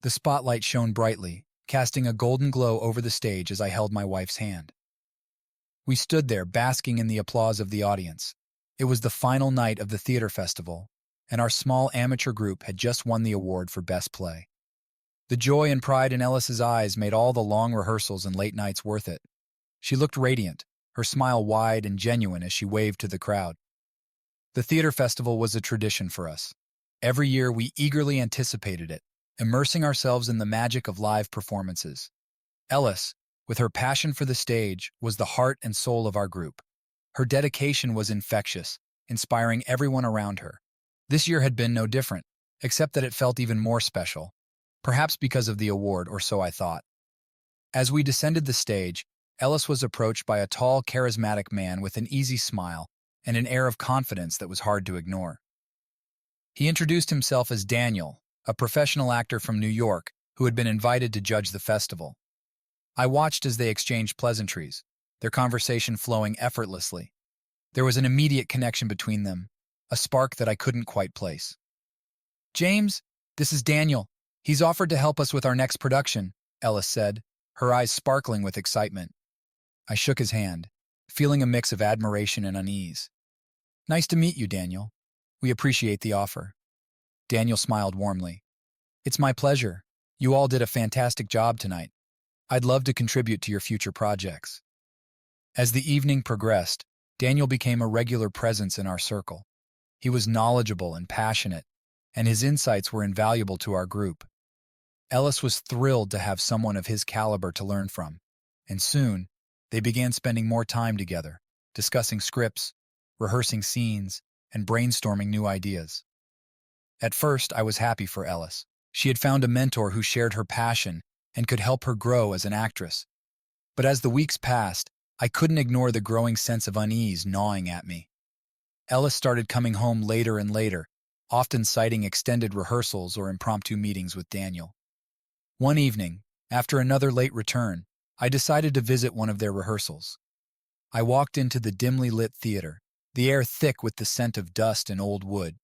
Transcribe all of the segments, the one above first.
The spotlight shone brightly, casting a golden glow over the stage as I held my wife's hand. We stood there, basking in the applause of the audience. It was the final night of the theater festival, and our small amateur group had just won the award for Best Play. The joy and pride in Ellis's eyes made all the long rehearsals and late nights worth it. She looked radiant, her smile wide and genuine as she waved to the crowd. The theater festival was a tradition for us. Every year we eagerly anticipated it, immersing ourselves in the magic of live performances. Ellis, with her passion for the stage, was the heart and soul of our group. Her dedication was infectious, inspiring everyone around her. This year had been no different, except that it felt even more special, perhaps because of the award, or so I thought. As we descended the stage, Ellis was approached by a tall, charismatic man with an easy smile and an air of confidence that was hard to ignore. He introduced himself as Daniel, a professional actor from New York who had been invited to judge the festival. I watched as they exchanged pleasantries, their conversation flowing effortlessly. There was an immediate connection between them, a spark that I couldn't quite place. "James, this is Daniel. He's offered to help us with our next production," Ellis said, her eyes sparkling with excitement. I shook his hand, feeling a mix of admiration and unease. "Nice to meet you, Daniel. We appreciate the offer." Daniel smiled warmly. "It's my pleasure. You all did a fantastic job tonight. I'd love to contribute to your future projects." As the evening progressed, Daniel became a regular presence in our circle. He was knowledgeable and passionate, and his insights were invaluable to our group. Ellis was thrilled to have someone of his caliber to learn from, and soon they began spending more time together, discussing scripts, rehearsing scenes, and brainstorming new ideas. At first, I was happy for Ellis. She had found a mentor who shared her passion and could help her grow as an actress. But as the weeks passed, I couldn't ignore the growing sense of unease gnawing at me. Ellis started coming home later and later, often citing extended rehearsals or impromptu meetings with Daniel. One evening, after another late return, I decided to visit one of their rehearsals. I walked into the dimly lit theater, the air thick with the scent of dust and old wood.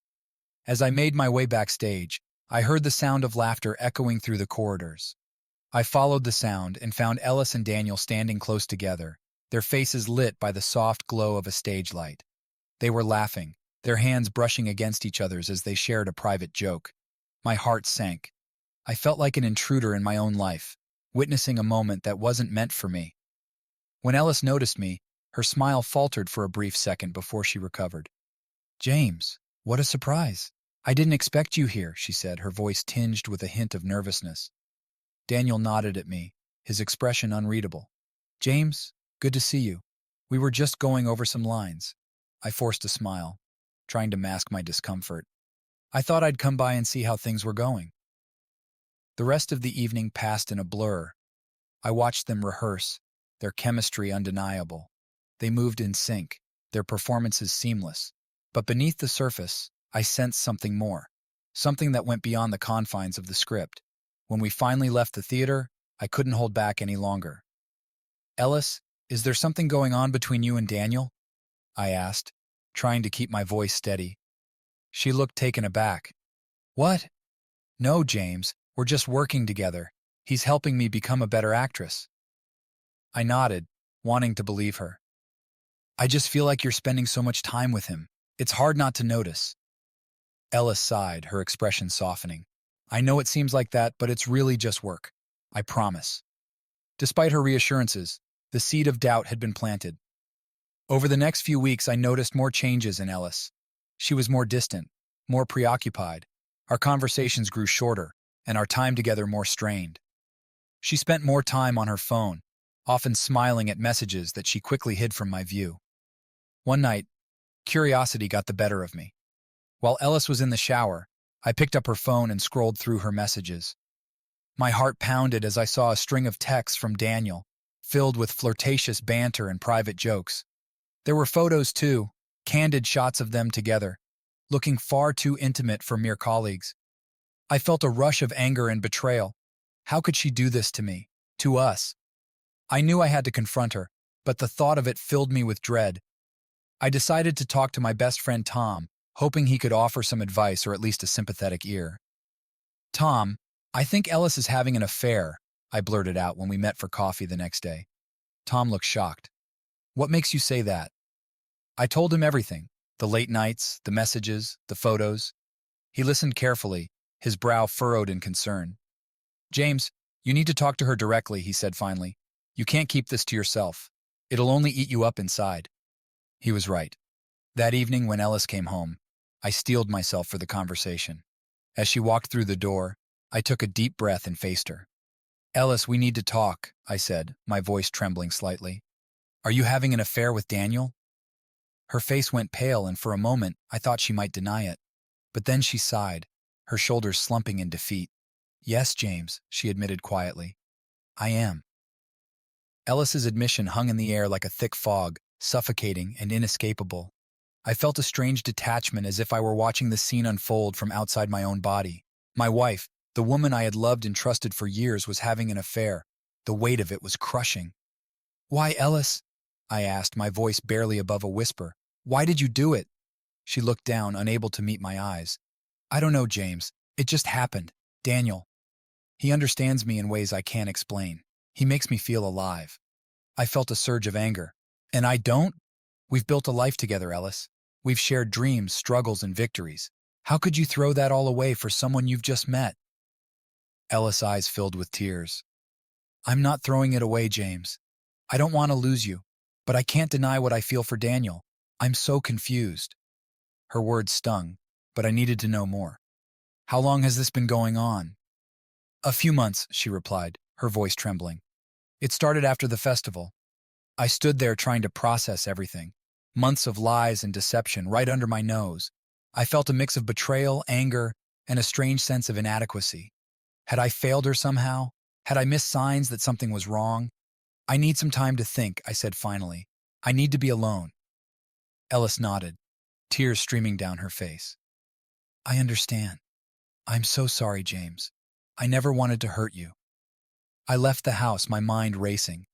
As I made my way backstage, I heard the sound of laughter echoing through the corridors. I followed the sound and found Ellis and Daniel standing close together, their faces lit by the soft glow of a stage light. They were laughing, their hands brushing against each other's as they shared a private joke. My heart sank. I felt like an intruder in my own life, witnessing a moment that wasn't meant for me. When Ellis noticed me, her smile faltered for a brief second before she recovered. "James, what a surprise. I didn't expect you here," she said, her voice tinged with a hint of nervousness. Daniel nodded at me, his expression unreadable. "James, good to see you. We were just going over some lines." I forced a smile, trying to mask my discomfort. "I thought I'd come by and see how things were going." The rest of the evening passed in a blur. I watched them rehearse, their chemistry undeniable. They moved in sync, their performances seamless. But beneath the surface, I sensed something more, something that went beyond the confines of the script. When we finally left the theater, I couldn't hold back any longer. "Ellis, is there something going on between you and Daniel?" I asked, trying to keep my voice steady. She looked taken aback. "What? No, James, we're just working together. He's helping me become a better actress." I nodded, wanting to believe her. "I just feel like you're spending so much time with him. It's hard not to notice." Ellis sighed, her expression softening. "I know it seems like that, but it's really just work. I promise." Despite her reassurances, the seed of doubt had been planted. Over the next few weeks, I noticed more changes in Ellis. She was more distant, more preoccupied. Our conversations grew shorter, and our time together more strained. She spent more time on her phone, often smiling at messages that she quickly hid from my view. One night, curiosity got the better of me. While Ellis was in the shower, I picked up her phone and scrolled through her messages. My heart pounded as I saw a string of texts from Daniel, filled with flirtatious banter and private jokes. There were photos, too, candid shots of them together, looking far too intimate for mere colleagues. I felt a rush of anger and betrayal. How could she do this to me, to us? I knew I had to confront her, but the thought of it filled me with dread. I decided to talk to my best friend Tom, hoping he could offer some advice or at least a sympathetic ear. "Tom, I think Ellis is having an affair, I blurted out when we met for coffee the next day. Tom looked shocked. What makes you say that? I told him everything. The late nights, the messages, the photos. He listened carefully, his brow furrowed in concern. James, you need to talk to her directly, he said finally. You can't keep this to yourself. It'll only eat you up inside. He was right. That evening when Ellis came home, I steeled myself for the conversation. As she walked through the door, I took a deep breath and faced her. Ellis, we need to talk, I said, my voice trembling slightly. Are you having an affair with Daniel? Her face went pale, and for a moment I thought she might deny it. But then she sighed, her shoulders slumping in defeat. Yes, James, she admitted quietly. I am. Ellis's admission hung in the air like a thick fog, suffocating and inescapable. I felt a strange detachment, as if I were watching the scene unfold from outside my own body. My wife, the woman I had loved and trusted for years, was having an affair. The weight of it was crushing. Why, Ellis? I asked, my voice barely above a whisper. Why did you do it? She looked down, unable to meet my eyes. I don't know, James. It just happened. Daniel. He understands me in ways I can't explain. He makes me feel alive. I felt a surge of anger. And I don't? We've built a life together, Ellis. We've shared dreams, struggles, and victories. How could you throw that all away for someone you've just met? Ellis' eyes filled with tears. I'm not throwing it away, James. I don't want to lose you, but I can't deny what I feel for Daniel. I'm so confused. Her words stung, but I needed to know more. How long has this been going on? A few months, she replied, her voice trembling. It started after the festival. I stood there trying to process everything. Months of lies and deception right under my nose. I felt a mix of betrayal, anger, and a strange sense of inadequacy. Had I failed her somehow? Had I missed signs that something was wrong? I need some time to think, I said finally. I need to be alone. Ellis nodded, tears streaming down her face. I understand. I'm so sorry, James. I never wanted to hurt you. I left the house, my mind racing.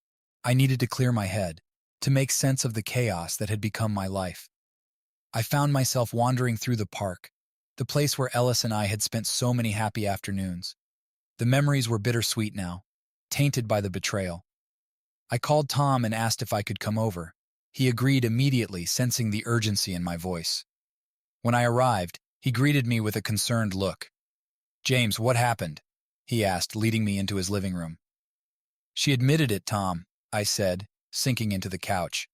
I needed to clear my head, to make sense of the chaos that had become my life. I found myself wandering through the park, the place where Ellis and I had spent so many happy afternoons. The memories were bittersweet now, tainted by the betrayal. I called Tom and asked if I could come over. He agreed immediately, sensing the urgency in my voice. When I arrived, he greeted me with a concerned look. James, what happened? He asked, leading me into his living room. She admitted it, Tom, I said, sinking into the couch.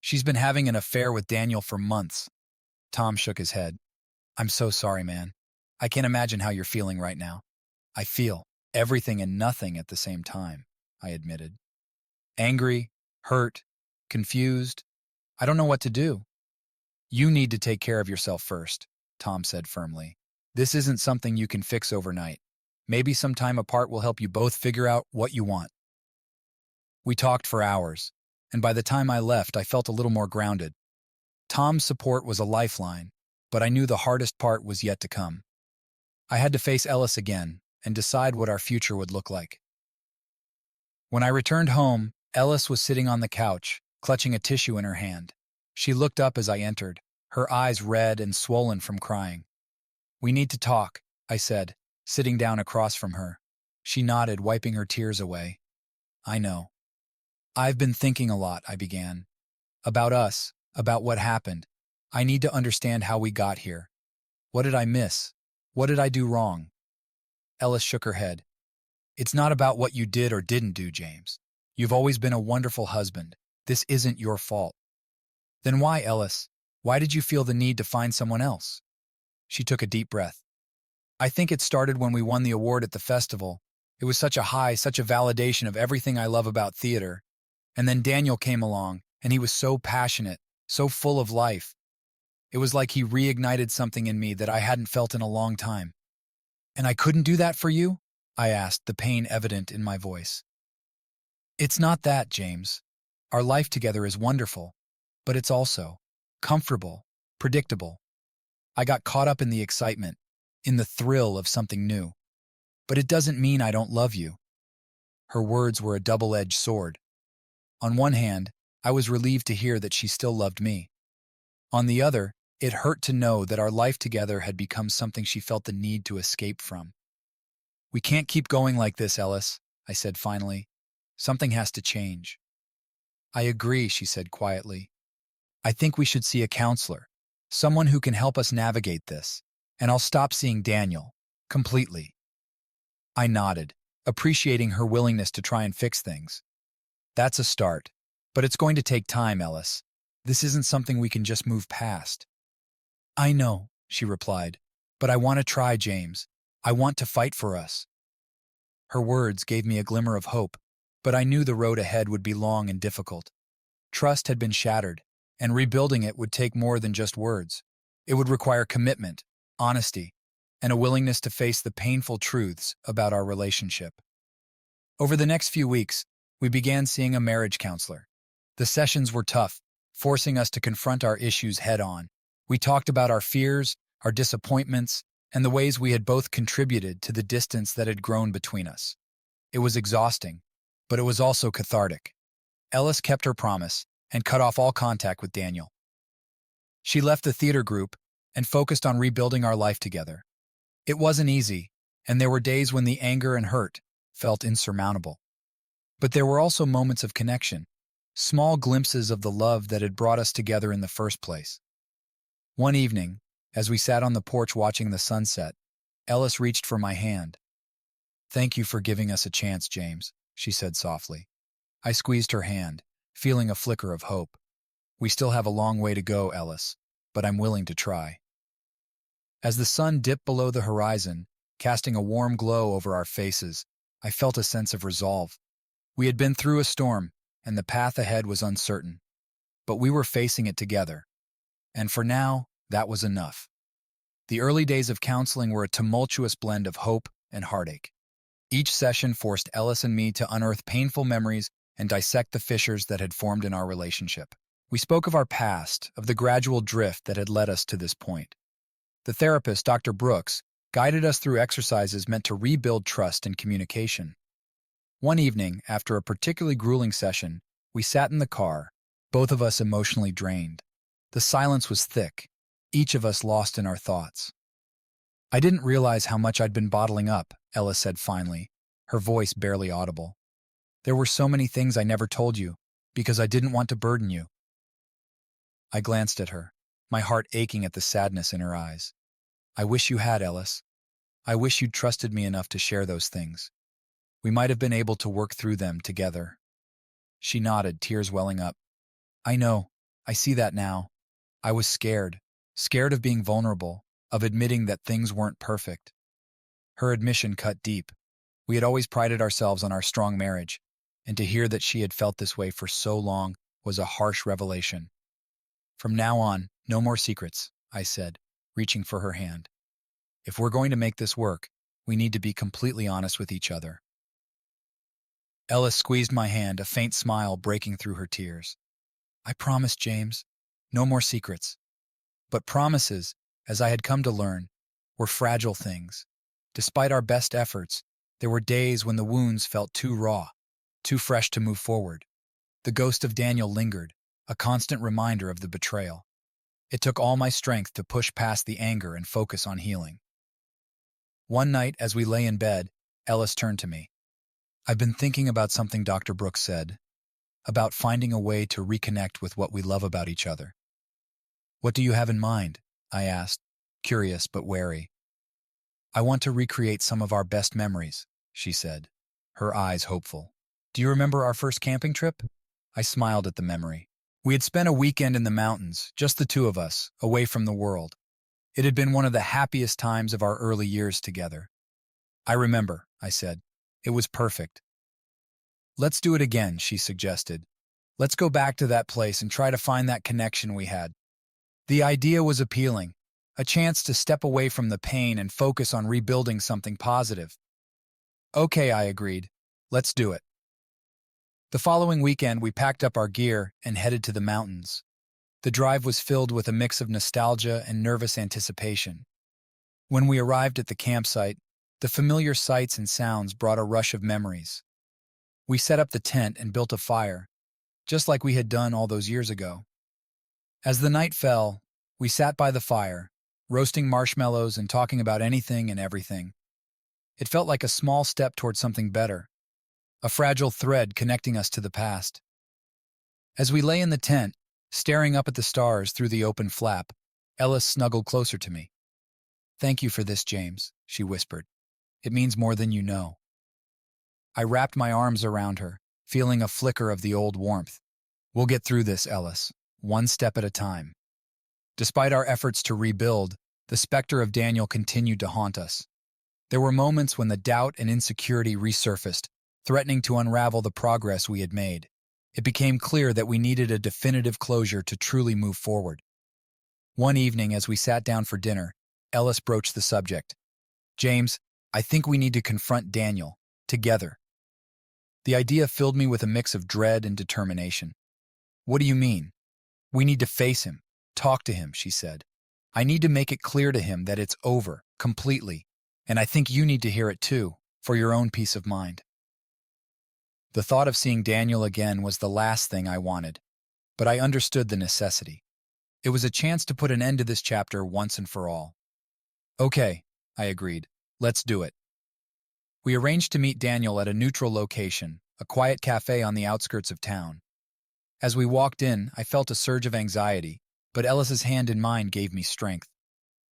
She's been having an affair with Daniel for months. Tom shook his head. I'm so sorry, man. I can't imagine how you're feeling right now. I feel everything and nothing at the same time, I admitted. Angry, hurt, confused. I don't know what to do. You need to take care of yourself first, Tom said firmly. This isn't something you can fix overnight. Maybe some time apart will help you both figure out what you want. We talked for hours, and by the time I left, I felt a little more grounded. Tom's support was a lifeline, but I knew the hardest part was yet to come. I had to face Ellis again and decide what our future would look like. When I returned home, Ellis was sitting on the couch, clutching a tissue in her hand. She looked up as I entered, her eyes red and swollen from crying. We need to talk, I said, sitting down across from her. She nodded, wiping her tears away. I know. I've been thinking a lot, I began. About us, about what happened. I need to understand how we got here. What did I miss? What did I do wrong? Ellis shook her head. It's not about what you did or didn't do, James. You've always been a wonderful husband. This isn't your fault. Then why, Ellis? Why did you feel the need to find someone else? She took a deep breath. I think it started when we won the award at the festival. It was such a high, such a validation of everything I love about theater. And then Daniel came along, and he was so passionate, so full of life. It was like he reignited something in me that I hadn't felt in a long time. And I couldn't do that for you? I asked, the pain evident in my voice. It's not that, James. Our life together is wonderful, but it's also comfortable, predictable. I got caught up in the excitement, in the thrill of something new. But it doesn't mean I don't love you. Her words were a double-edged sword. On one hand, I was relieved to hear that she still loved me. On the other, it hurt to know that our life together had become something she felt the need to escape from. We can't keep going like this, Ellis, I said finally. Something has to change. I agree, she said quietly. I think we should see a counselor, someone who can help us navigate this, and I'll stop seeing Daniel, completely. I nodded, appreciating her willingness to try and fix things. That's a start, but it's going to take time, Ellis. This isn't something we can just move past. I know, she replied, but I want to try, James. I want to fight for us. Her words gave me a glimmer of hope, but I knew the road ahead would be long and difficult. Trust had been shattered, and rebuilding it would take more than just words. It would require commitment, honesty, and a willingness to face the painful truths about our relationship. Over the next few weeks, we began seeing a marriage counselor. The sessions were tough, forcing us to confront our issues head-on. We talked about our fears, our disappointments, and the ways we had both contributed to the distance that had grown between us. It was exhausting, but it was also cathartic. Ellis kept her promise and cut off all contact with Daniel. She left the theater group and focused on rebuilding our life together. It wasn't easy, and there were days when the anger and hurt felt insurmountable. But there were also moments of connection, small glimpses of the love that had brought us together in the first place. One evening, as we sat on the porch watching the sunset, Ellis reached for my hand. "Thank you for giving us a chance, James," she said softly. I squeezed her hand, feeling a flicker of hope. "We still have a long way to go, Ellis, but I'm willing to try." As the sun dipped below the horizon, casting a warm glow over our faces, I felt a sense of resolve. We had been through a storm, and the path ahead was uncertain. But we were facing it together. And for now, that was enough. The early days of counseling were a tumultuous blend of hope and heartache. Each session forced Ellis and me to unearth painful memories and dissect the fissures that had formed in our relationship. We spoke of our past, of the gradual drift that had led us to this point. The therapist, Dr. Brooks, guided us through exercises meant to rebuild trust and communication. One evening, after a particularly grueling session, we sat in the car, both of us emotionally drained. The silence was thick, each of us lost in our thoughts. "I didn't realize how much I'd been bottling up," Ella said finally, her voice barely audible. "There were so many things I never told you, because I didn't want to burden you." I glanced at her, my heart aching at the sadness in her eyes. "I wish you had, Ellis. I wish you'd trusted me enough to share those things. We might have been able to work through them together." She nodded, tears welling up. "I know. I see that now. I was scared of being vulnerable, of admitting that things weren't perfect." Her admission cut deep. We had always prided ourselves on our strong marriage, and to hear that she had felt this way for so long was a harsh revelation. "From now on, no more secrets," I said, reaching for her hand. "If we're going to make this work, we need to be completely honest with each other." Ellis squeezed my hand, a faint smile breaking through her tears. "I promise, James. No more secrets." But promises, as I had come to learn, were fragile things. Despite our best efforts, there were days when the wounds felt too raw, too fresh to move forward. The ghost of Daniel lingered, a constant reminder of the betrayal. It took all my strength to push past the anger and focus on healing. One night, as we lay in bed, Ellis turned to me. "I've been thinking about something Dr. Brooks said, about finding a way to reconnect with what we love about each other." "What do you have in mind?" I asked, curious but wary. "I want to recreate some of our best memories," she said, her eyes hopeful. "Do you remember our first camping trip?" I smiled at the memory. We had spent a weekend in the mountains, just the two of us, away from the world. It had been one of the happiest times of our early years together. "I remember," I said. "It was perfect." "Let's do it again," she suggested. "Let's go back to that place and try to find that connection we had." The idea was appealing, a chance to step away from the pain and focus on rebuilding something positive. "Okay," I agreed. "Let's do it." The following weekend, we packed up our gear and headed to the mountains. The drive was filled with a mix of nostalgia and nervous anticipation. When we arrived at the campsite, the familiar sights and sounds brought a rush of memories. We set up the tent and built a fire, just like we had done all those years ago. As the night fell, we sat by the fire, roasting marshmallows and talking about anything and everything. It felt like a small step toward something better, a fragile thread connecting us to the past. As we lay in the tent, staring up at the stars through the open flap, Ellis snuggled closer to me. "Thank you for this, James," she whispered. "It means more than you know." I wrapped my arms around her, feeling a flicker of the old warmth. "We'll get through this, Ellis, one step at a time." Despite our efforts to rebuild, the specter of Daniel continued to haunt us. There were moments when the doubt and insecurity resurfaced, threatening to unravel the progress we had made. It became clear that we needed a definitive closure to truly move forward. One evening, as we sat down for dinner, Ellis broached the subject. "James, I think we need to confront Daniel, together." The idea filled me with a mix of dread and determination. "What do you mean?" "We need to face him, talk to him," she said. "I need to make it clear to him that it's over, completely, and I think you need to hear it too, for your own peace of mind." The thought of seeing Daniel again was the last thing I wanted, but I understood the necessity. It was a chance to put an end to this chapter once and for all. "Okay," I agreed. "Let's do it." We arranged to meet Daniel at a neutral location, a quiet cafe on the outskirts of town. As we walked in, I felt a surge of anxiety, but Ellis's hand in mine gave me strength.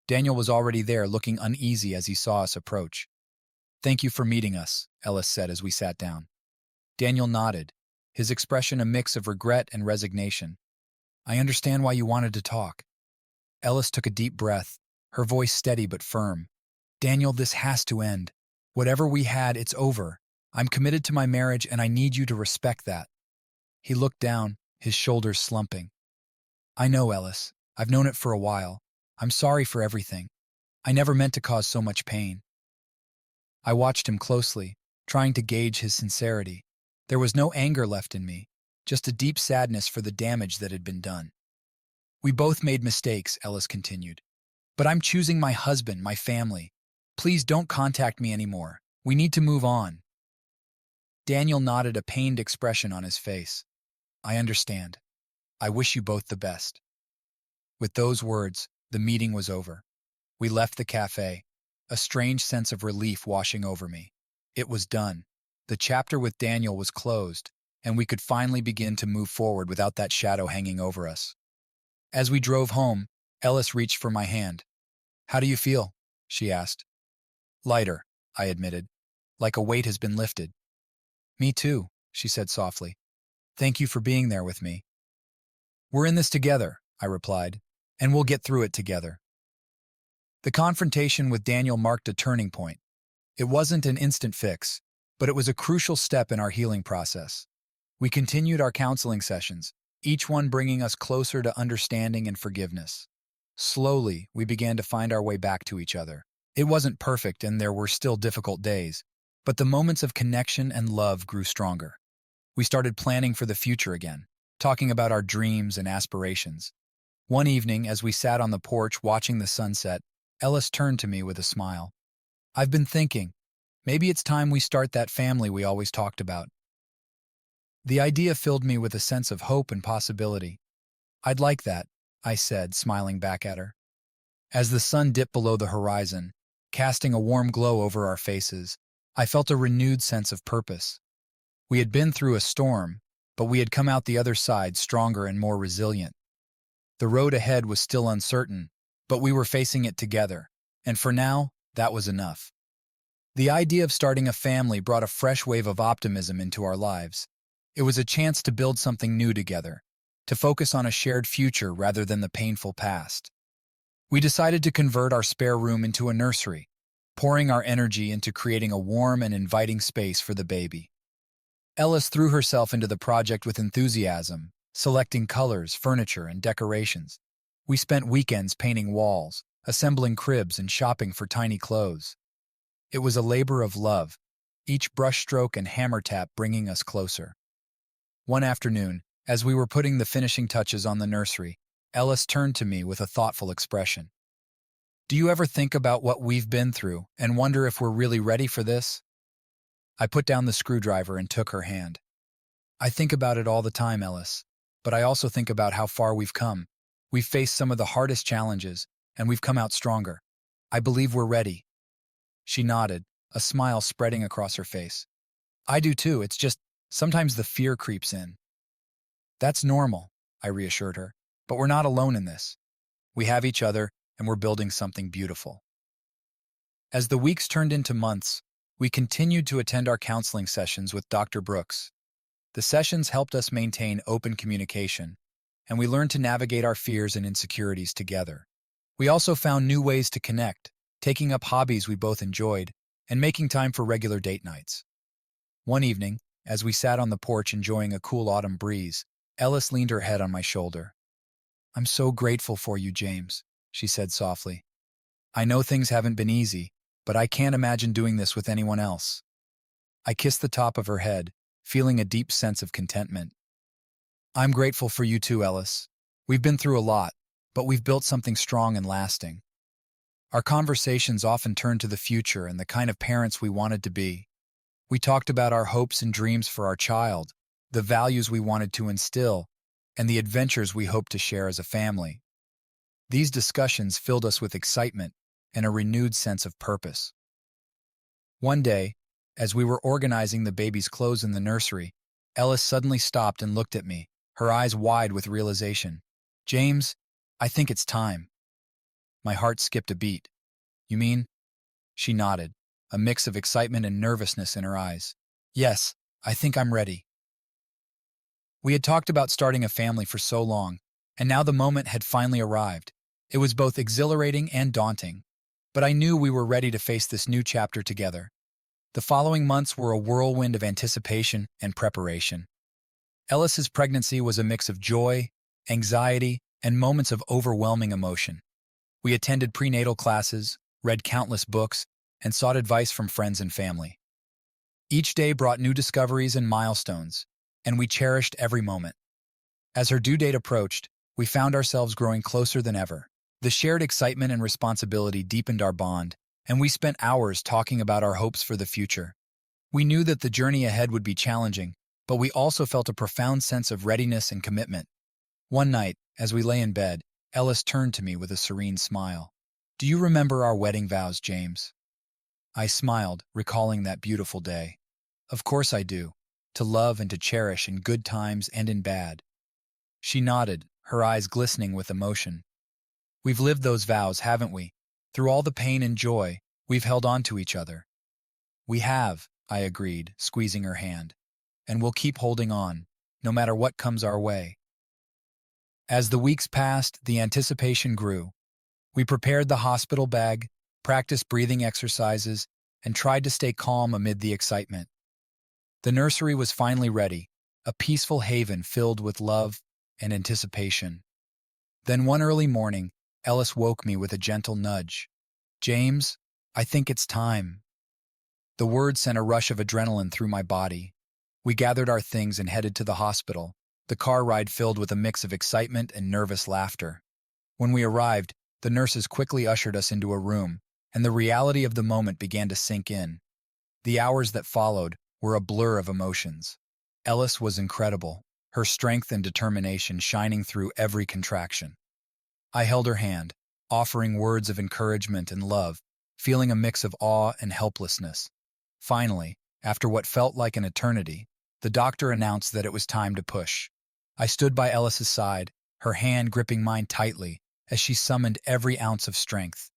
Daniel was already there, looking uneasy as he saw us approach. "Thank you for meeting us," Ellis said as we sat down. Daniel nodded, his expression a mix of regret and resignation. "I understand why you wanted to talk." Ellis took a deep breath, her voice steady but firm. "Daniel, this has to end. Whatever we had, it's over. I'm committed to my marriage, and I need you to respect that." He looked down, his shoulders slumping. "I know, Ellis. I've known it for a while. I'm sorry for everything. I never meant to cause so much pain." I watched him closely, trying to gauge his sincerity. There was no anger left in me, just a deep sadness for the damage that had been done. "We both made mistakes," Ellis continued. "But I'm choosing my husband, my family. Please don't contact me anymore. We need to move on." Daniel nodded, a pained expression on his face. "I understand. I wish you both the best." With those words, the meeting was over. We left the cafe, a strange sense of relief washing over me. It was done. The chapter with Daniel was closed, and we could finally begin to move forward without that shadow hanging over us. As we drove home, Ellis reached for my hand. "How do you feel?" she asked. "Lighter," I admitted, "like a weight has been lifted." "Me too," she said softly. "Thank you for being there with me." "We're in this together," I replied, "and we'll get through it together." The confrontation with Daniel marked a turning point. It wasn't an instant fix, but it was a crucial step in our healing process. We continued our counseling sessions, each one bringing us closer to understanding and forgiveness. Slowly, we began to find our way back to each other. It wasn't perfect, and there were still difficult days, but the moments of connection and love grew stronger. We started planning for the future again, talking about our dreams and aspirations. One evening, as we sat on the porch watching the sunset, Ellis turned to me with a smile. "I've been thinking, maybe it's time we start that family we always talked about." The idea filled me with a sense of hope and possibility. "I'd like that," I said, smiling back at her. As the sun dipped below the horizon, casting a warm glow over our faces, I felt a renewed sense of purpose. We had been through a storm, but we had come out the other side stronger and more resilient. The road ahead was still uncertain, but we were facing it together, and for now, that was enough. The idea of starting a family brought a fresh wave of optimism into our lives. It was a chance to build something new together, to focus on a shared future rather than the painful past. We decided to convert our spare room into a nursery, pouring our energy into creating a warm and inviting space for the baby. Ellis threw herself into the project with enthusiasm, selecting colors, furniture, and decorations. We spent weekends painting walls, assembling cribs, and shopping for tiny clothes. It was a labor of love, each brushstroke and hammer tap bringing us closer. One afternoon, as we were putting the finishing touches on the nursery, Ellis turned to me with a thoughtful expression. "Do you ever think about what we've been through and wonder if we're really ready for this?" I put down the screwdriver and took her hand. "I think about it all the time, Ellis, but I also think about how far we've come. We've faced some of the hardest challenges, and we've come out stronger. I believe we're ready." She nodded, a smile spreading across her face. I do too, it's just sometimes the fear creeps in. That's normal, I reassured her, but we're not alone in this. We have each other, and we're building something beautiful. As the weeks turned into months, we continued to attend our counseling sessions with Dr. Brooks. The sessions helped us maintain open communication, and we learned to navigate our fears and insecurities together. We also found new ways to connect, taking up hobbies we both enjoyed, and making time for regular date nights. One evening, as we sat on the porch enjoying a cool autumn breeze, Ellis leaned her head on my shoulder. "I'm so grateful for you, James," she said softly. "I know things haven't been easy, but I can't imagine doing this with anyone else." I kissed the top of her head, feeling a deep sense of contentment. "I'm grateful for you too, Ellis. We've been through a lot, but we've built something strong and lasting." Our conversations often turned to the future and the kind of parents we wanted to be. We talked about our hopes and dreams for our child, the values we wanted to instill, and the adventures we hoped to share as a family. These discussions filled us with excitement and a renewed sense of purpose. One day, as we were organizing the baby's clothes in the nursery, Ellis suddenly stopped and looked at me, her eyes wide with realization. "James, I think it's time." My heart skipped a beat. "You mean?" She nodded, a mix of excitement and nervousness in her eyes. "Yes, I think I'm ready." We had talked about starting a family for so long, and now the moment had finally arrived. It was both exhilarating and daunting, but I knew we were ready to face this new chapter together. The following months were a whirlwind of anticipation and preparation. Ellis's pregnancy was a mix of joy, anxiety, and moments of overwhelming emotion. We attended prenatal classes, read countless books, and sought advice from friends and family. Each day brought new discoveries and milestones, and we cherished every moment. As her due date approached, we found ourselves growing closer than ever. The shared excitement and responsibility deepened our bond, and we spent hours talking about our hopes for the future. We knew that the journey ahead would be challenging, but we also felt a profound sense of readiness and commitment. One night, as we lay in bed, Ellis turned to me with a serene smile. "Do you remember our wedding vows, James?" I smiled, recalling that beautiful day. "Of course I do. To love and to cherish in good times and in bad." She nodded, her eyes glistening with emotion. "We've lived those vows, haven't we? Through all the pain and joy, we've held on to each other." "We have," I agreed, squeezing her hand. "And we'll keep holding on, no matter what comes our way." As the weeks passed, the anticipation grew. We prepared the hospital bag, practiced breathing exercises, and tried to stay calm amid the excitement. The nursery was finally ready, a peaceful haven filled with love and anticipation. Then one early morning, Ellis woke me with a gentle nudge. "James, I think it's time." The word sent a rush of adrenaline through my body. We gathered our things and headed to the hospital, the car ride filled with a mix of excitement and nervous laughter. When we arrived, the nurses quickly ushered us into a room, and the reality of the moment began to sink in. The hours that followed were a blur of emotions. Ellis was incredible, her strength and determination shining through every contraction. I held her hand, offering words of encouragement and love, feeling a mix of awe and helplessness. Finally, after what felt like an eternity, the doctor announced that it was time to push. I stood by Ellis's side, her hand gripping mine tightly as she summoned every ounce of strength.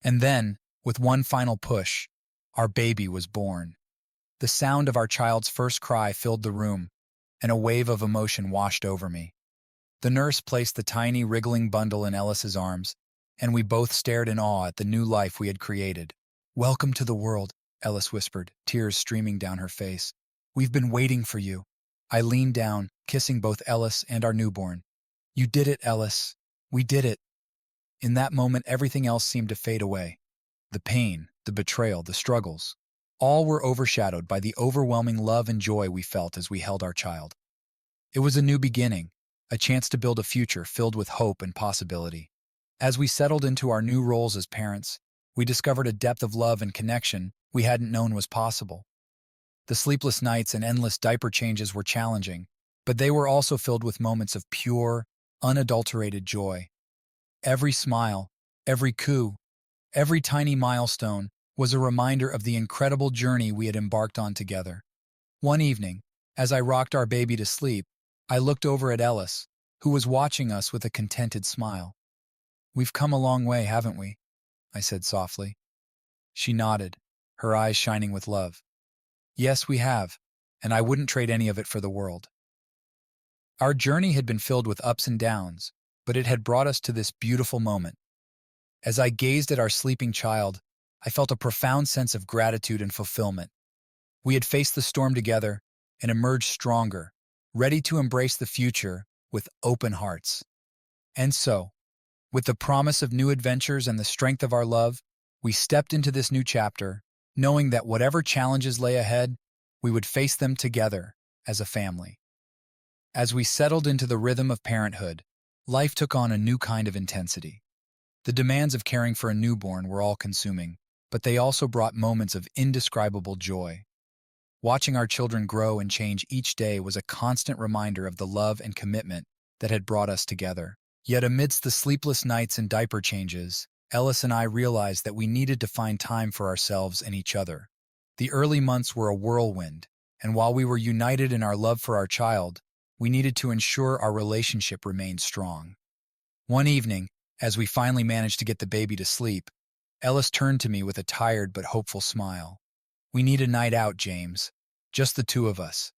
And then, with one final push, our baby was born. The sound of our child's first cry filled the room, and a wave of emotion washed over me. The nurse placed the tiny, wriggling bundle in Ellis's arms, and we both stared in awe at the new life we had created. "Welcome to the world," Ellis whispered, tears streaming down her face. "We've been waiting for you." I leaned down, kissing both Ellis and our newborn. "You did it, Ellis. We did it." In that moment, everything else seemed to fade away. The pain, the betrayal, the struggles. All were overshadowed by the overwhelming love and joy we felt as we held our child. It was a new beginning, a chance to build a future filled with hope and possibility. As we settled into our new roles as parents, we discovered a depth of love and connection we hadn't known was possible. The sleepless nights and endless diaper changes were challenging, but they were also filled with moments of pure, unadulterated joy. Every smile, every coo, every tiny milestone was a reminder of the incredible journey we had embarked on together. One evening, as I rocked our baby to sleep, I looked over at Ellis, who was watching us with a contented smile. "We've come a long way, haven't we?" I said softly. She nodded, her eyes shining with love. "Yes, we have, and I wouldn't trade any of it for the world." Our journey had been filled with ups and downs, but it had brought us to this beautiful moment. As I gazed at our sleeping child, I felt a profound sense of gratitude and fulfillment. We had faced the storm together and emerged stronger, ready to embrace the future with open hearts. And so, with the promise of new adventures and the strength of our love, we stepped into this new chapter, knowing that whatever challenges lay ahead, we would face them together as a family. As we settled into the rhythm of parenthood, life took on a new kind of intensity. The demands of caring for a newborn were all-consuming, but they also brought moments of indescribable joy. Watching our children grow and change each day was a constant reminder of the love and commitment that had brought us together. Yet amidst the sleepless nights and diaper changes, Ellis and I realized that we needed to find time for ourselves and each other. The early months were a whirlwind, and while we were united in our love for our child, we needed to ensure our relationship remained strong. One evening, as we finally managed to get the baby to sleep, Ellis turned to me with a tired but hopeful smile. "We need a night out, James. Just the two of us."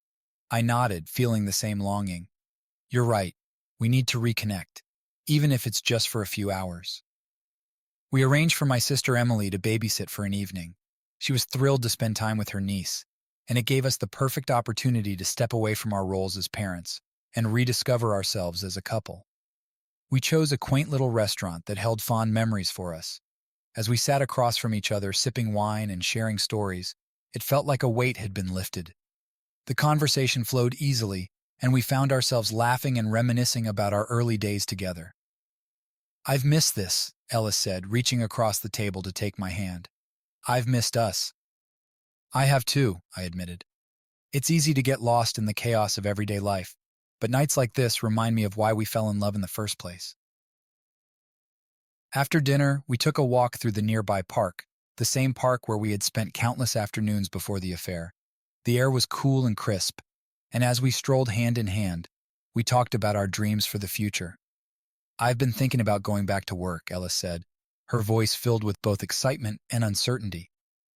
I nodded, feeling the same longing. "You're right. We need to reconnect, even if it's just for a few hours." We arranged for my sister Emily to babysit for an evening. She was thrilled to spend time with her niece, and it gave us the perfect opportunity to step away from our roles as parents and rediscover ourselves as a couple. We chose a quaint little restaurant that held fond memories for us. As we sat across from each other, sipping wine and sharing stories, it felt like a weight had been lifted. The conversation flowed easily, and we found ourselves laughing and reminiscing about our early days together. "I've missed this," Ellis said, reaching across the table to take my hand. "I've missed us." "I have too," I admitted. "It's easy to get lost in the chaos of everyday life, but nights like this remind me of why we fell in love in the first place." After dinner, we took a walk through the nearby park, the same park where we had spent countless afternoons before the affair. The air was cool and crisp, and as we strolled hand in hand, we talked about our dreams for the future. "I've been thinking about going back to work," Ellis said, her voice filled with both excitement and uncertainty.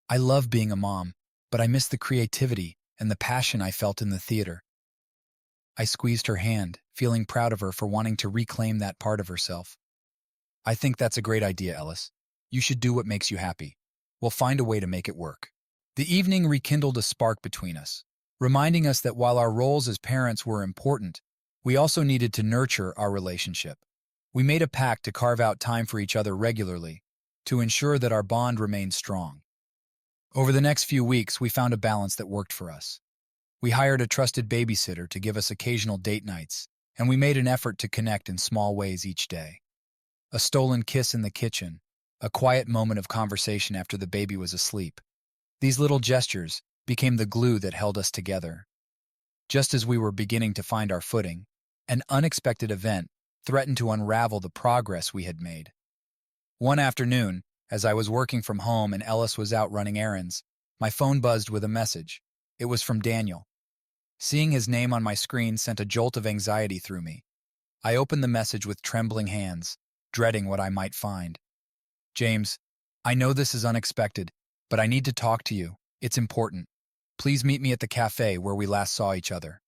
"I love being a mom, but I miss the creativity and the passion I felt in the theater." I squeezed her hand, feeling proud of her for wanting to reclaim that part of herself. "I think that's a great idea, Ellis. You should do what makes you happy. We'll find a way to make it work." The evening rekindled a spark between us, reminding us that while our roles as parents were important, we also needed to nurture our relationship. We made a pact to carve out time for each other regularly, to ensure that our bond remained strong. Over the next few weeks, we found a balance that worked for us. We hired a trusted babysitter to give us occasional date nights, and we made an effort to connect in small ways each day. A stolen kiss in the kitchen, a quiet moment of conversation after the baby was asleep. These little gestures became the glue that held us together. Just as we were beginning to find our footing, an unexpected event threatened to unravel the progress we had made. One afternoon, as I was working from home and Ellis was out running errands, my phone buzzed with a message. It was from Daniel. Seeing his name on my screen sent a jolt of anxiety through me. I opened the message with trembling hands, dreading what I might find. "James, I know this is unexpected, but I need to talk to you. It's important. Please meet me at the cafe where we last saw each other."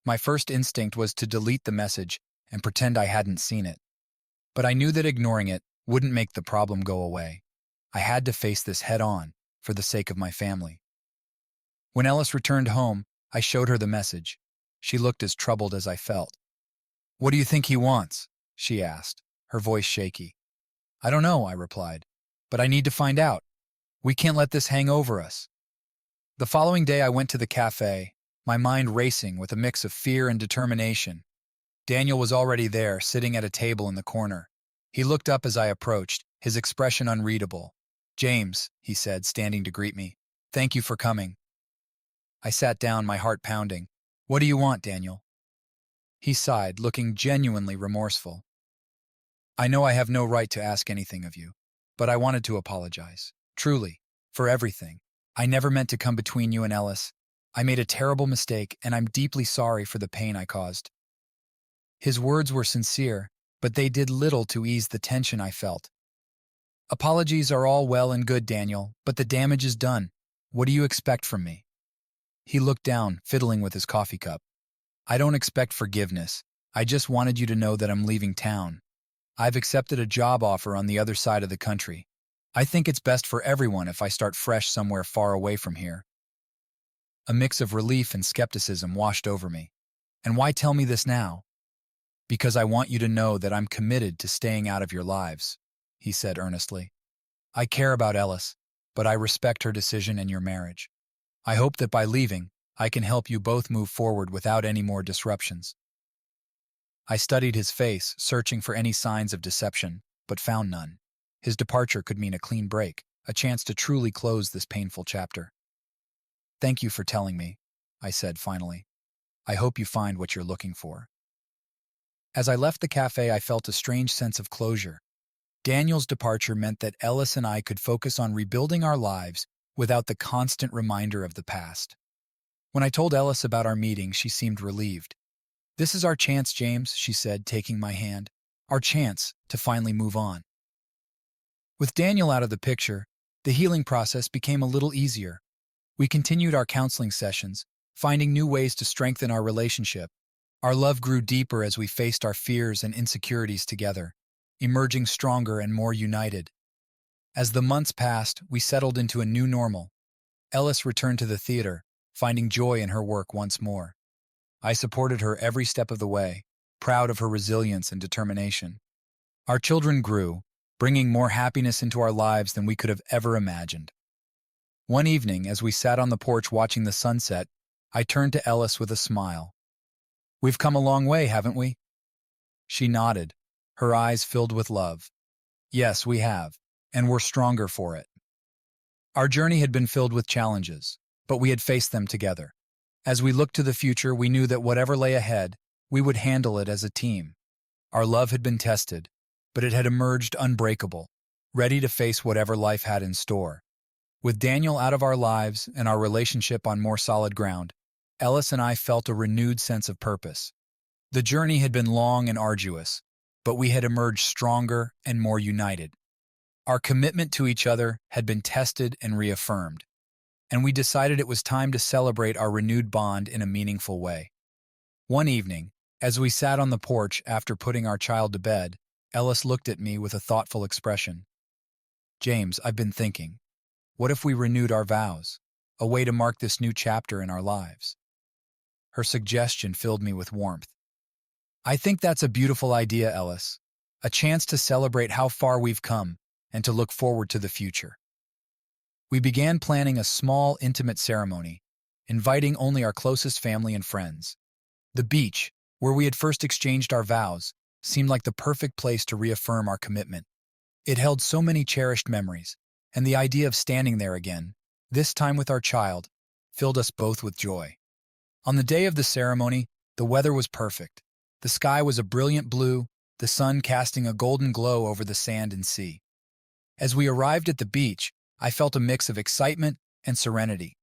My first instinct was to delete the message and pretend I hadn't seen it. But I knew that ignoring it wouldn't make the problem go away. I had to face this head-on for the sake of my family. When Ellis returned home, I showed her the message. She looked as troubled as I felt. "What do you think he wants?" she asked, her voice shaky. "I don't know," I replied, "but I need to find out. We can't let this hang over us." The following day I went to the cafe, my mind racing with a mix of fear and determination. Daniel was already there, sitting at a table in the corner. He looked up as I approached, his expression unreadable. "James," he said, standing to greet me. "Thank you for coming." I sat down, my heart pounding. "What do you want, Daniel?" He sighed, looking genuinely remorseful. "I know I have no right to ask anything of you, but I wanted to apologize. Truly, for everything. I never meant to come between you and Ellis. I made a terrible mistake, and I'm deeply sorry for the pain I caused. His words were sincere, but they did little to ease the tension I felt. Apologies are all well and good, Daniel, but the damage is done. What do you expect from me? He looked down, fiddling with his coffee cup. I don't expect forgiveness. I just wanted you to know that I'm leaving town. I've accepted a job offer on the other side of the country. I think it's best for everyone if I start fresh somewhere far away from here. A mix of relief and skepticism washed over me. And why tell me this now? Because I want you to know that I'm committed to staying out of your lives, he said earnestly. I care about Ellis, but I respect her decision and your marriage. I hope that by leaving, I can help you both move forward without any more disruptions. I studied his face, searching for any signs of deception, but found none. His departure could mean a clean break, a chance to truly close this painful chapter. Thank you for telling me, I said finally. I hope you find what you're looking for. As I left the cafe, I felt a strange sense of closure. Daniel's departure meant that Ellis and I could focus on rebuilding our lives without the constant reminder of the past. When I told Ellis about our meeting, she seemed relieved. This is our chance, James, she said, taking my hand. Our chance to finally move on. With Daniel out of the picture, the healing process became a little easier. We continued our counseling sessions, finding new ways to strengthen our relationship. Our love grew deeper as we faced our fears and insecurities together, emerging stronger and more united. As the months passed, we settled into a new normal. Ellis returned to the theater, finding joy in her work once more. I supported her every step of the way, proud of her resilience and determination. Our children grew, bringing more happiness into our lives than we could have ever imagined. One evening, as we sat on the porch watching the sunset, I turned to Ellis with a smile. We've come a long way, haven't we? She nodded, her eyes filled with love. Yes, we have, and we're stronger for it. Our journey had been filled with challenges, but we had faced them together. As we looked to the future, we knew that whatever lay ahead, we would handle it as a team. Our love had been tested, but it had emerged unbreakable, ready to face whatever life had in store. With Daniel out of our lives and our relationship on more solid ground, Ellis and I felt a renewed sense of purpose. The journey had been long and arduous, but we had emerged stronger and more united. Our commitment to each other had been tested and reaffirmed, and we decided it was time to celebrate our renewed bond in a meaningful way. One evening, as we sat on the porch after putting our child to bed, Ellis looked at me with a thoughtful expression. James, I've been thinking, what if we renewed our vows, a way to mark this new chapter in our lives? Her suggestion filled me with warmth. I think that's a beautiful idea, Ellis. A chance to celebrate how far we've come and to look forward to the future. We began planning a small, intimate ceremony, inviting only our closest family and friends. The beach, where we had first exchanged our vows, seemed like the perfect place to reaffirm our commitment. It held so many cherished memories, and the idea of standing there again, this time with our child, filled us both with joy. On the day of the ceremony, the weather was perfect. The sky was a brilliant blue, the sun casting a golden glow over the sand and sea. As we arrived at the beach, I felt a mix of excitement and serenity.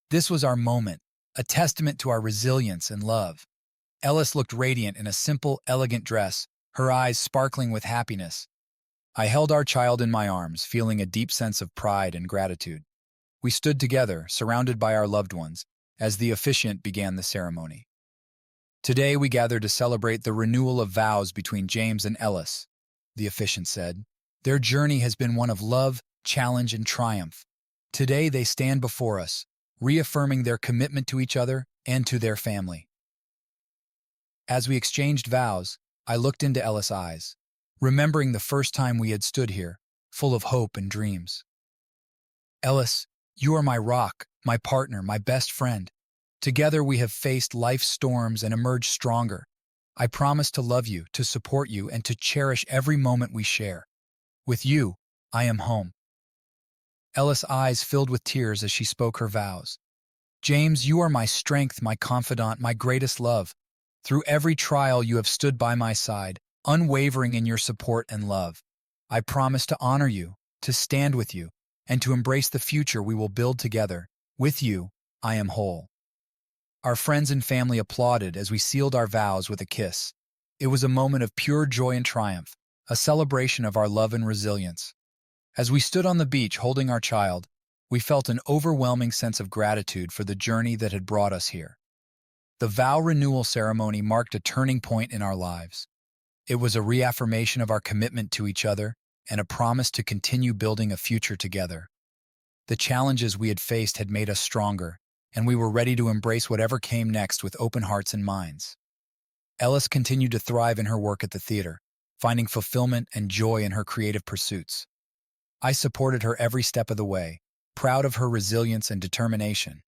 This was our moment, a testament to our resilience and love. Ellis looked radiant in a simple, elegant dress, her eyes sparkling with happiness. I held our child in my arms, feeling a deep sense of pride and gratitude. We stood together, surrounded by our loved ones, as the officiant began the ceremony. Today we gather to celebrate the renewal of vows between James and Ellis, the officiant said. Their journey has been one of love, challenge, and triumph. Today they stand before us, reaffirming their commitment to each other and to their family. As we exchanged vows, I looked into Ellis' eyes, remembering the first time we had stood here, full of hope and dreams. Ellis, you are my rock, my partner, my best friend. Together we have faced life's storms and emerged stronger. I promise to love you, to support you, and to cherish every moment we share. With you, I am home. Ellis' eyes filled with tears as she spoke her vows. James, you are my strength, my confidant, my greatest love. Through every trial you have stood by my side, unwavering in your support and love. I promise to honor you, to stand with you, and to embrace the future we will build together. With you, I am whole. Our friends and family applauded as we sealed our vows with a kiss. It was a moment of pure joy and triumph, a celebration of our love and resilience. As we stood on the beach holding our child, we felt an overwhelming sense of gratitude for the journey that had brought us here. The vow renewal ceremony marked a turning point in our lives. It was a reaffirmation of our commitment to each other and a promise to continue building a future together. The challenges we had faced had made us stronger, and we were ready to embrace whatever came next with open hearts and minds. Ellis continued to thrive in her work at the theater, finding fulfillment and joy in her creative pursuits. I supported her every step of the way, proud of her resilience and determination.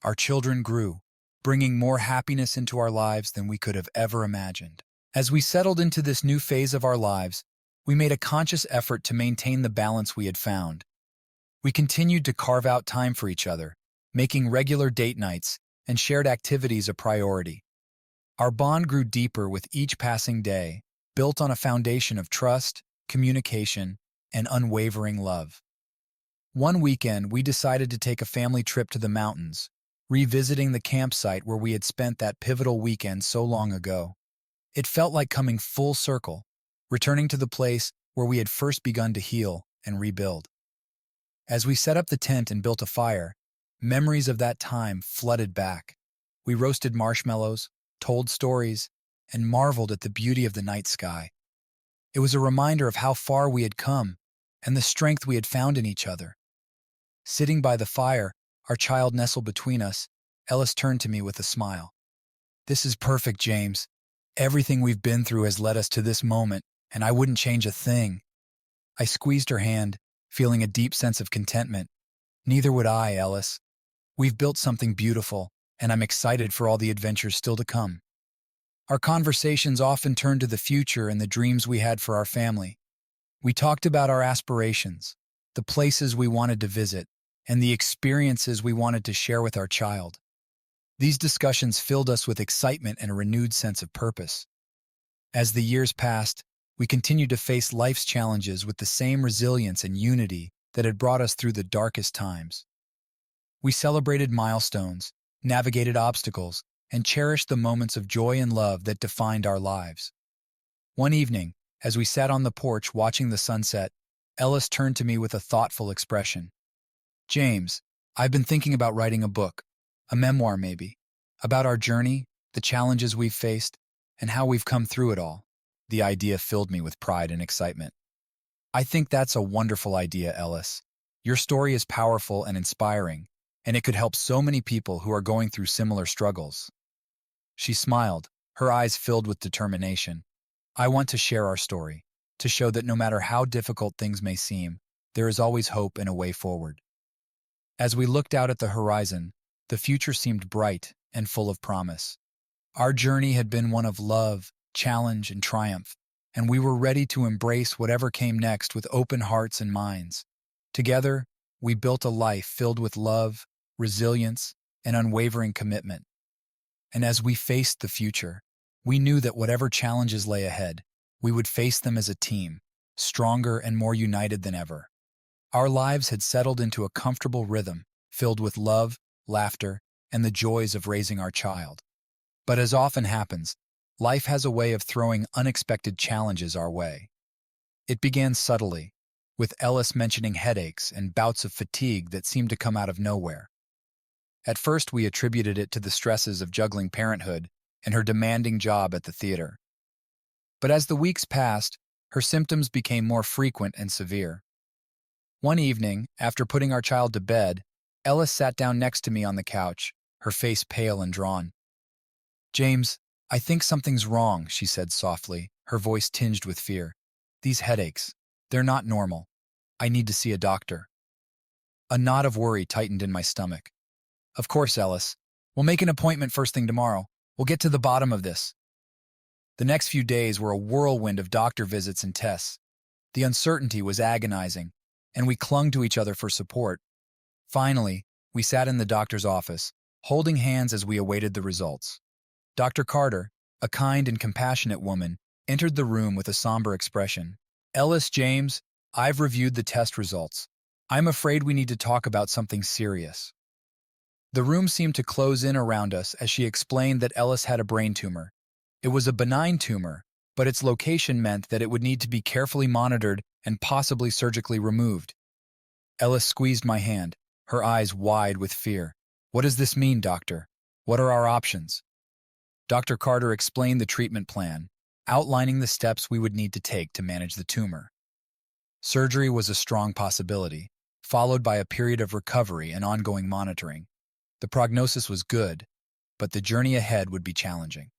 Our children grew, bringing more happiness into our lives than we could have ever imagined. As we settled into this new phase of our lives, we made a conscious effort to maintain the balance we had found. We continued to carve out time for each other, making regular date nights and shared activities a priority. Our bond grew deeper with each passing day, built on a foundation of trust, communication, and unwavering love. One weekend, we decided to take a family trip to the mountains, revisiting the campsite where we had spent that pivotal weekend so long ago. It felt like coming full circle, returning to the place where we had first begun to heal and rebuild. As we set up the tent and built a fire, memories of that time flooded back. We roasted marshmallows, told stories, and marveled at the beauty of the night sky. It was a reminder of how far we had come and the strength we had found in each other. Sitting by the fire, our child nestled between us, Ellis turned to me with a smile. "This is perfect, James. Everything we've been through has led us to this moment, and I wouldn't change a thing." I squeezed her hand, feeling a deep sense of contentment. "Neither would I, Ellis. We've built something beautiful, and I'm excited for all the adventures still to come." Our conversations often turned to the future and the dreams we had for our family. We talked about our aspirations, the places we wanted to visit, and the experiences we wanted to share with our child. These discussions filled us with excitement and a renewed sense of purpose. As the years passed, we continued to face life's challenges with the same resilience and unity that had brought us through the darkest times. We celebrated milestones, navigated obstacles, and cherished the moments of joy and love that defined our lives. One evening, as we sat on the porch watching the sunset, Ellis turned to me with a thoughtful expression. "James, I've been thinking about writing a book, a memoir maybe, about our journey, the challenges we've faced, and how we've come through it all." The idea filled me with pride and excitement. "I think that's a wonderful idea, Ellis. Your story is powerful and inspiring, and it could help so many people who are going through similar struggles." She smiled, her eyes filled with determination. "I want to share our story, to show that no matter how difficult things may seem, there is always hope and a way forward." As we looked out at the horizon, the future seemed bright and full of promise. Our journey had been one of love, challenge, and triumph, and we were ready to embrace whatever came next with open hearts and minds. Together, we built a life filled with love, resilience, and unwavering commitment. And as we faced the future, we knew that whatever challenges lay ahead, we would face them as a team, stronger and more united than ever. Our lives had settled into a comfortable rhythm, filled with love, laughter, and the joys of raising our child. But as often happens, life has a way of throwing unexpected challenges our way. It began subtly, with Ellis mentioning headaches and bouts of fatigue that seemed to come out of nowhere. At first, we attributed it to the stresses of juggling parenthood and her demanding job at the theater. But as the weeks passed, her symptoms became more frequent and severe. One evening, after putting our child to bed, Ellis sat down next to me on the couch, her face pale and drawn. "James, I think something's wrong," she said softly, her voice tinged with fear. "These headaches, they're not normal. I need to see a doctor." A knot of worry tightened in my stomach. "Of course, Ellis. We'll make an appointment first thing tomorrow. We'll get to the bottom of this." The next few days were a whirlwind of doctor visits and tests. The uncertainty was agonizing, and we clung to each other for support. Finally, we sat in the doctor's office, holding hands as we awaited the results. Dr. Carter, a kind and compassionate woman, entered the room with a somber expression. "Ellis, James, I've reviewed the test results. I'm afraid we need to talk about something serious. The room seemed to close in around us as she explained that Ellis had a brain tumor. It was a benign tumor, but its location meant that it would need to be carefully monitored and possibly surgically removed. Ellis squeezed my hand, her eyes wide with fear. What does this mean, doctor? What are our options? Dr. Carter explained the treatment plan, outlining the steps we would need to take to manage the tumor. Surgery was a strong possibility, followed by a period of recovery and ongoing monitoring. The prognosis was good, but the journey ahead would be challenging.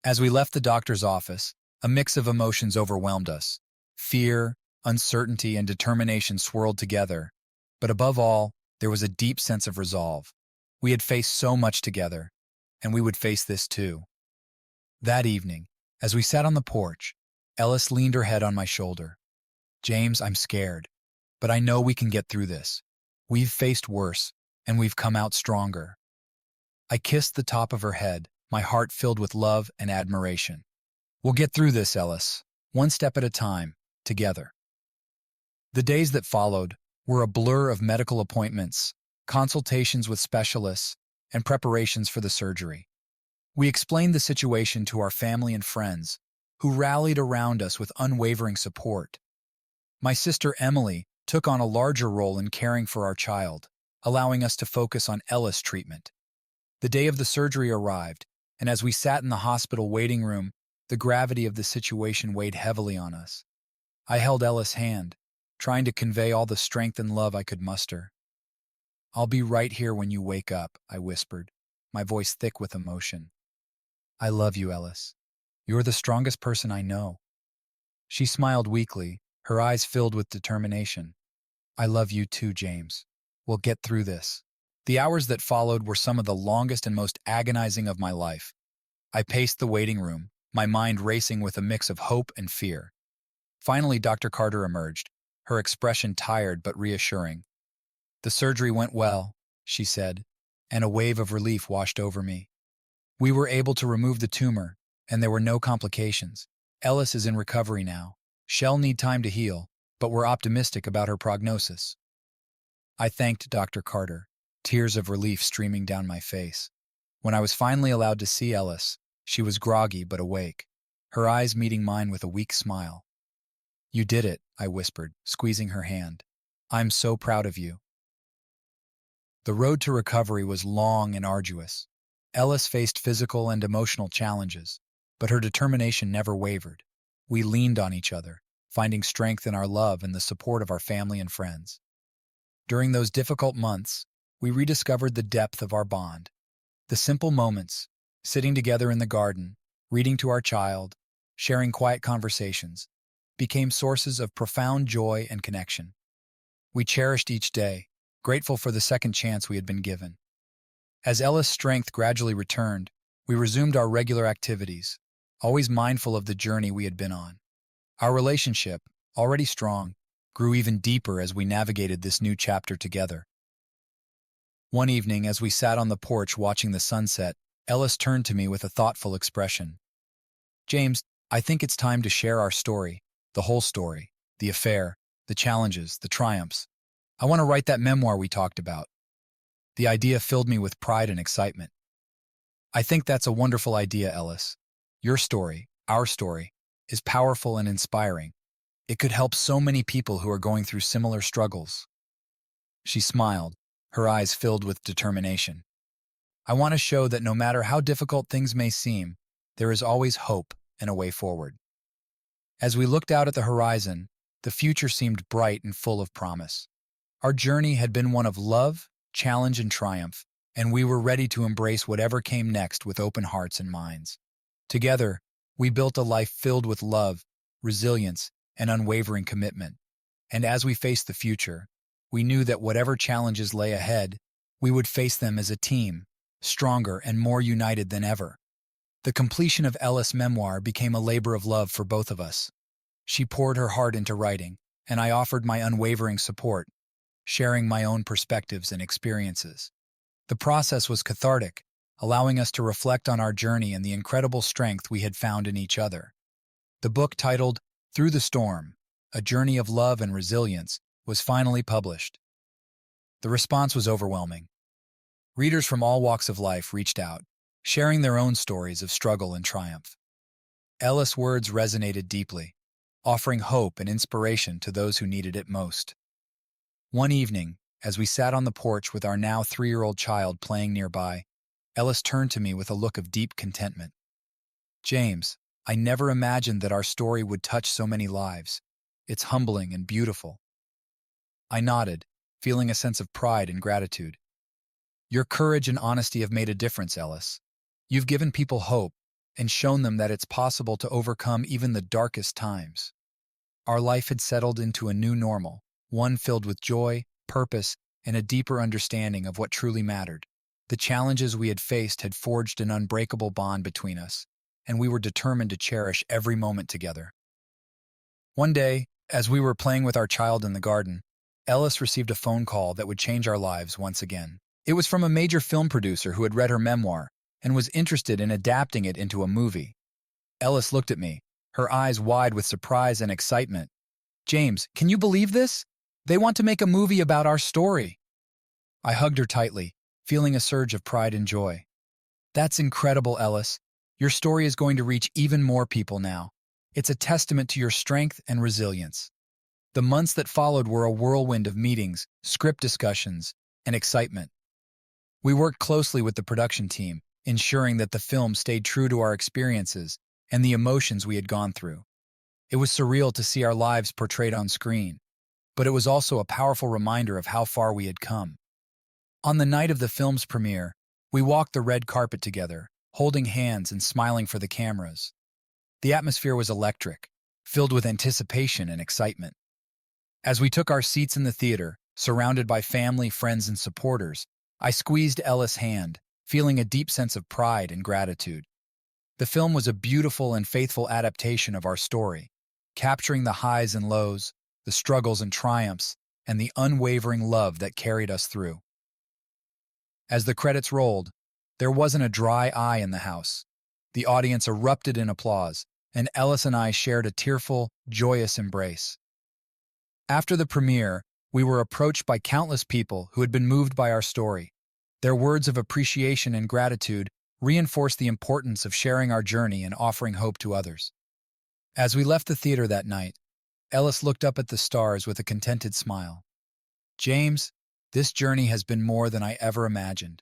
As we left the doctor's office, a mix of emotions overwhelmed us. Fear, uncertainty, and determination swirled together, but above all, there was a deep sense of resolve. We had faced so much together, and we would face this too. That evening, as we sat on the porch, Ellis leaned her head on my shoulder. James, I'm scared, but I know we can get through this. We've faced worse, and we've come out stronger. I kissed the top of her head, my heart filled with love and admiration. We'll get through this, Ellis, one step at a time, together. The days that followed were a blur of medical appointments, consultations with specialists, and preparations for the surgery. We explained the situation to our family and friends, who rallied around us with unwavering support. My sister Emily took on a larger role in caring for our child, allowing us to focus on Ellis' treatment. The day of the surgery arrived, and as we sat in the hospital waiting room, the gravity of the situation weighed heavily on us. I held Ellis' hand, trying to convey all the strength and love I could muster. I'll be right here when you wake up, I whispered, my voice thick with emotion. I love you, Ellis. You're the strongest person I know. She smiled weakly, her eyes filled with determination. I love you too, James. We'll get through this. The hours that followed were some of the longest and most agonizing of my life. I paced the waiting room, my mind racing with a mix of hope and fear. Finally, Dr. Carter emerged, her expression tired but reassuring. The surgery went well, she said, and a wave of relief washed over me. We were able to remove the tumor, and there were no complications. Ellis is in recovery now. She'll need time to heal, but we're optimistic about her prognosis. I thanked Dr. Carter, tears of relief streaming down my face. When I was finally allowed to see Ellis, she was groggy but awake, her eyes meeting mine with a weak smile. You did it, I whispered, squeezing her hand. I'm so proud of you. The road to recovery was long and arduous. Ellis faced physical and emotional challenges, but her determination never wavered. We leaned on each other, finding strength in our love and the support of our family and friends. During those difficult months, we rediscovered the depth of our bond. The simple moments, sitting together in the garden, reading to our child, sharing quiet conversations, became sources of profound joy and connection. We cherished each day, grateful for the second chance we had been given. As Ellis' strength gradually returned, we resumed our regular activities, always mindful of the journey we had been on. Our relationship, already strong, grew even deeper as we navigated this new chapter together. One evening, as we sat on the porch watching the sunset, Ellis turned to me with a thoughtful expression. James, I think it's time to share our story, the whole story, the affair, the challenges, the triumphs. I want to write that memoir we talked about. The idea filled me with pride and excitement. I think that's a wonderful idea, Ellis. Your story, our story, is powerful and inspiring. It could help so many people who are going through similar struggles. She smiled, her eyes filled with determination. I want to show that no matter how difficult things may seem, there is always hope and a way forward. As we looked out at the horizon, the future seemed bright and full of promise. Our journey had been one of love, challenge, and triumph, and we were ready to embrace whatever came next with open hearts and minds. Together, we built a life filled with love, resilience, and unwavering commitment. And as we faced the future, we knew that whatever challenges lay ahead, we would face them as a team, stronger and more united than ever. The completion of Ellis' memoir became a labor of love for both of us. She poured her heart into writing, and I offered my unwavering support, sharing my own perspectives and experiences. The process was cathartic, allowing us to reflect on our journey and the incredible strength we had found in each other. The book, titled Through the Storm, A Journey of Love and Resilience, was finally published. The response was overwhelming. Readers from all walks of life reached out, sharing their own stories of struggle and triumph. Ellis' words resonated deeply, offering hope and inspiration to those who needed it most. One evening, as we sat on the porch with our now 3-year-old child playing nearby, Ellis turned to me with a look of deep contentment. "James, I never imagined that our story would touch so many lives. It's humbling and beautiful." I nodded, feeling a sense of pride and gratitude. "Your courage and honesty have made a difference, Ellis. You've given people hope and shown them that it's possible to overcome even the darkest times." Our life had settled into a new normal, one filled with joy, purpose, and a deeper understanding of what truly mattered. The challenges we had faced had forged an unbreakable bond between us, and we were determined to cherish every moment together. One day, as we were playing with our child in the garden, Ellis received a phone call that would change our lives once again. It was from a major film producer who had read her memoir and was interested in adapting it into a movie. Ellis looked at me, her eyes wide with surprise and excitement. "James, can you believe this? They want to make a movie about our story." I hugged her tightly, feeling a surge of pride and joy. "That's incredible, Ellis. Your story is going to reach even more people now. It's a testament to your strength and resilience." The months that followed were a whirlwind of meetings, script discussions, and excitement. We worked closely with the production team, ensuring that the film stayed true to our experiences and the emotions we had gone through. It was surreal to see our lives portrayed on screen, but it was also a powerful reminder of how far we had come. On the night of the film's premiere, we walked the red carpet together, holding hands and smiling for the cameras. The atmosphere was electric, filled with anticipation and excitement. As we took our seats in the theater, surrounded by family, friends, and supporters, I squeezed Ellis' hand, feeling a deep sense of pride and gratitude. The film was a beautiful and faithful adaptation of our story, capturing the highs and lows, the struggles and triumphs, and the unwavering love that carried us through. As the credits rolled, there wasn't a dry eye in the house. The audience erupted in applause, and Ellis and I shared a tearful, joyous embrace. After the premiere, we were approached by countless people who had been moved by our story. Their words of appreciation and gratitude reinforced the importance of sharing our journey and offering hope to others. As we left the theater that night, Ellis looked up at the stars with a contented smile. "James, this journey has been more than I ever imagined.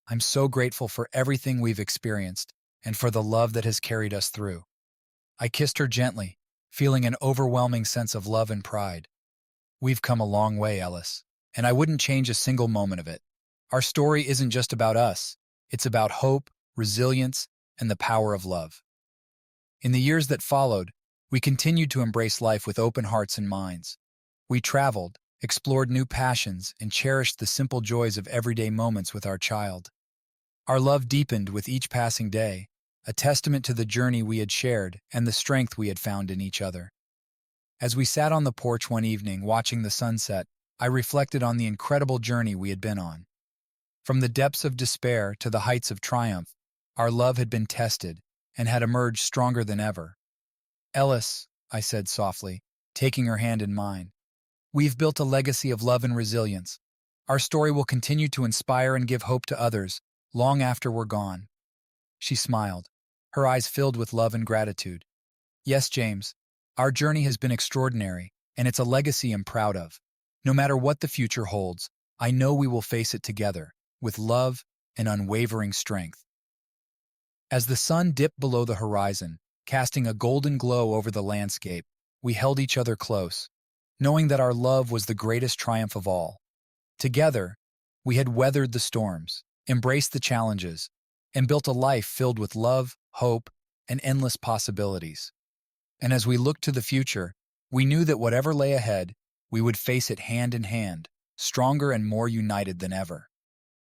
I'm so grateful for everything we've experienced and for the love that has carried us through." I kissed her gently, feeling an overwhelming sense of love and pride. "We've come a long way, Ellis, and I wouldn't change a single moment of it. Our story isn't just about us. It's about hope, resilience, and the power of love." In the years that followed, we continued to embrace life with open hearts and minds. We traveled, explored new passions, and cherished the simple joys of everyday moments with our child. Our love deepened with each passing day, a testament to the journey we had shared and the strength we had found in each other. As we sat on the porch one evening watching the sunset, I reflected on the incredible journey we had been on. From the depths of despair to the heights of triumph, our love had been tested and had emerged stronger than ever. "Ellis," I said softly, taking her hand in mine, "we've built a legacy of love and resilience. Our story will continue to inspire and give hope to others long after we're gone." She smiled, her eyes filled with love and gratitude. "Yes, James, our journey has been extraordinary, and it's a legacy I'm proud of. No matter what the future holds, I know we will face it together, with love and unwavering strength." As the sun dipped below the horizon, casting a golden glow over the landscape, we held each other close, knowing that our love was the greatest triumph of all. Together, we had weathered the storms, embraced the challenges, and built a life filled with love, hope, and endless possibilities. And as we looked to the future, we knew that whatever lay ahead, we would face it hand in hand, stronger and more united than ever.